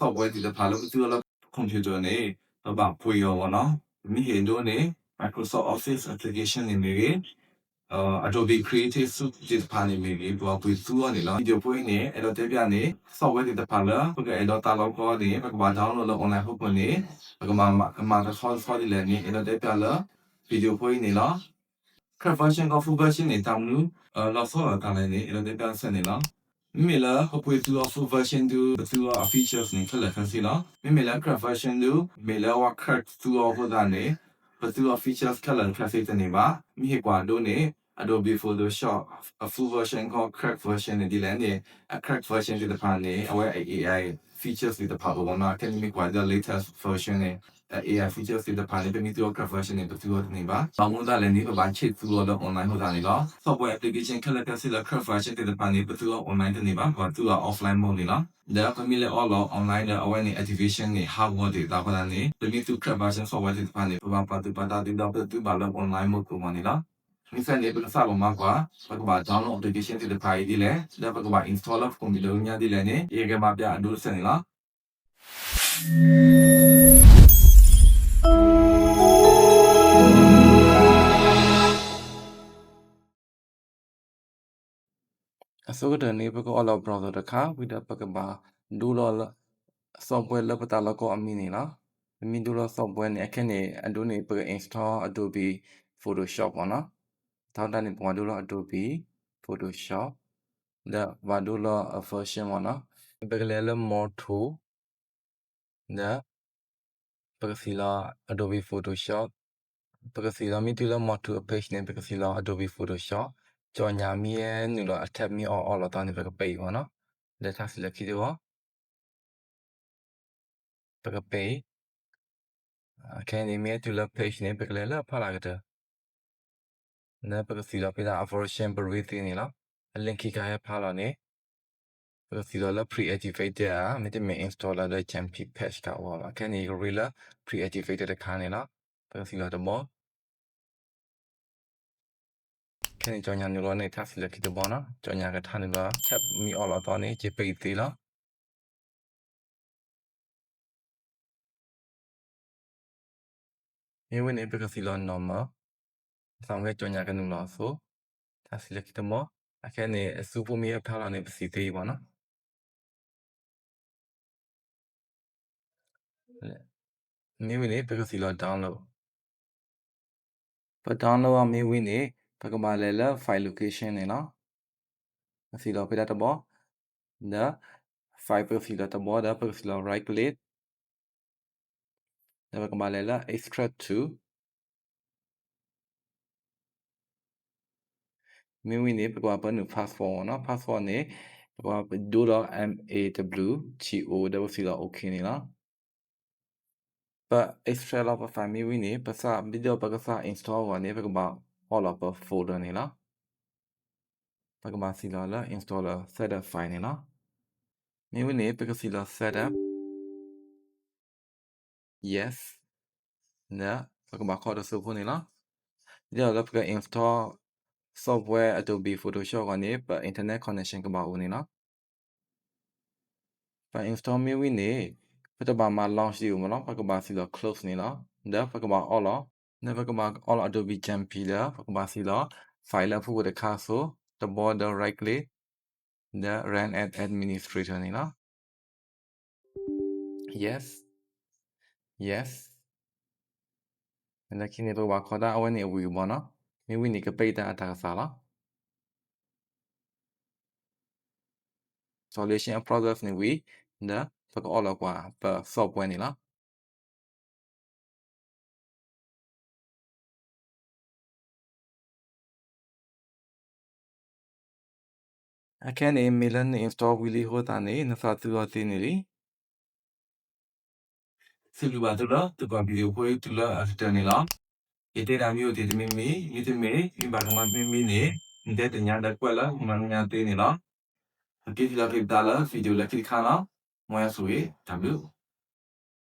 software ဒီဖာလို့သူလ computer နေဘာပွေရောနော်မိဟင်ဒိုနေ Microsoft Office application နေမေAdobe Creative Suite ဒီဖာနေမေဘာပွေသူရနေလား video ပွေနေအဲ့တော့တက်ပြနေ software ဒီဖာလားဘယ်အဲ့တော့တာလောက်ခေါ်နေဘာ download လုပ် online ဟုတ်ကနေဘာဆောဒီလည်းနေအဲ့တော့တက်ပြလား video ပွေနေလား craft version က full version နေတောင်းလို့လောက်ဆောတာလည်းနေအဲ့တော့တက်ပြဆက်နေလားမိလာဟပွေသူ full version သူ features နေခက်လက်ခစီလားမိလာ craft version သူမိလာဝ craft သူဟိုတာနေသူ features ခက်လက်ခစီတဲ့နေပါမိဟကွာဒိုနေ Adobe Photoshop a full version က craft version နေဒီလည်းနေ craft version ဒီတဖာနေအဝဲ AI features ဒီတဖာဘောနာကန်မိကွာ the latest version နေ AI features ဒီတဖာနေပြီးသူ craft version နေသူနေပါဘာမှမသာလည်းနေဘာချစ်သူတော့ online ဟိုတာနေလား software application ခက်လက်ခစီလား craft version ဒီတဖာနေသူ online နေပါဘာသူ offline mode နေလားဒါကမိလေ all online အဝဲနေ activation နေ hardware တွေတာပါနေပြီးသူ craft version software ဒီတဖာနေဘာပါသူပါတာဒီတော့သူဘာလို့ online mode ကိုမနေလားမိစနေဘယ်စားလို့မှာကွာဘာ download application တွေဖိုင်ဒီလေဒါဘာ install of computer ညာဒီလေနေအေကမှာပြအဒုစနေလားအစိုးရနေဘကော all browser တခါဝိဒပကဘာဒူလော software လပတာလကောအမီနေလားမိဒူလော software နေအခက်နေအဒုနေပက install Adobe Photoshop ပေါ့နော်ထောက်တနေပွားဒူလော Adobe Photoshop ဒါဘာဒူလော version ပေါ့နော်ပကလေလ more tool ဒါပကစီလာ Adobe Photoshop ပကစီလာမိတူလော more tool page နေပကစီလာ Adobe Photoshop ကြော်ညာမီရဲ့နူလောအထက်မီ all လောတာနေပကပေပေါ့နော်လက်ထားစီလက်ခိတော့ပကပေအခက်နေမြဲတူလော page နေပကလေလဖလာကတဲ့နာပကစီလာပြတာ version ပရိသီနေလားအလင်ခိကရဖလာနေပကစီလာ pre-activated မတမ installer တဲ့ champion patch ကဝါအခက်နေ gorilla pre-activated တဲ့ခါနေလားပကစီလာတော့မောခက်နေကြောင်ညာနူလောနေထားစီလက်ခိတော့ဘောနော်ကြောင်ညာကထားနေလားချက်မီ all လောတော့နေခြေပိတ်သေးလားမြေဝင်နေပကစီလာ normal ဆောင်ခဲ့ကြောင်ညာကနူလောဆိုထားစီလက်ခိတော့မောအခက်နေစူပူမီဖလာနေပစီသေးဘောနော်မြေဝင်နေပကစီလာ download ပ download မြေဝင်နေပကမာလဲလ file location နေနော်အစီလောပြတာတော့ဒါ file ပကစီလာတော့ဒါပကစီလာ right click ဒါပကမာလဲလ extract to မြေဝင်နေပကမာပနု passport နော် passport နေပကမာဒူလာ MAWGO ဒါပစီလာ okay နေလားပ extract လောက်ပ file မြေဝင်နေပစာ video ပကစာ install ကနေပကမာ all of folder နေလားပကမာစီလာ installer setup file နေလားမြေဝင်နေပကစီလာ setup yes နာပကမာခေါ်တော့ဆိုဖို့နေလားဒီတော့ပက install software Adobe Photoshop ကနေပ internet connection ကပါဦးနေနော်ပ install မြေဝင်နေပတဘာမှာ launch ဒီဦးမနော်ပကမာစီလာ close နေလားဒါပကမာ all နာပကမာ all Adobe Jampi လာပကမာစီလာ file လာဖို့တဲ့ခါဆို the border right click the run as administrator နေလား yes yes လက်ခိနေတော့ဘာခေါ်တာအဝဲနေဝီဘောနော်မြေဝင်နေကပိတ်တာအတာစားလား solution process နေဝီဒါပက all ကွာပ software နေလားအခက်နေ Milan install ဝီလီဟိုတာနေနစာသူအသိနေလီစီလူပါတူလားတူကဗီဒီယိုခွေတူလားအတနေလားဒီတေတာမျိုးဒီမီမိဘာကမမီနေတဲ့တညာတက်ကွက်လားမန်ညာသေးနေလားအကိဒီလာဖိတာလားဗီဒီယိုလက်ခိခါလားမွေးဆိုရ W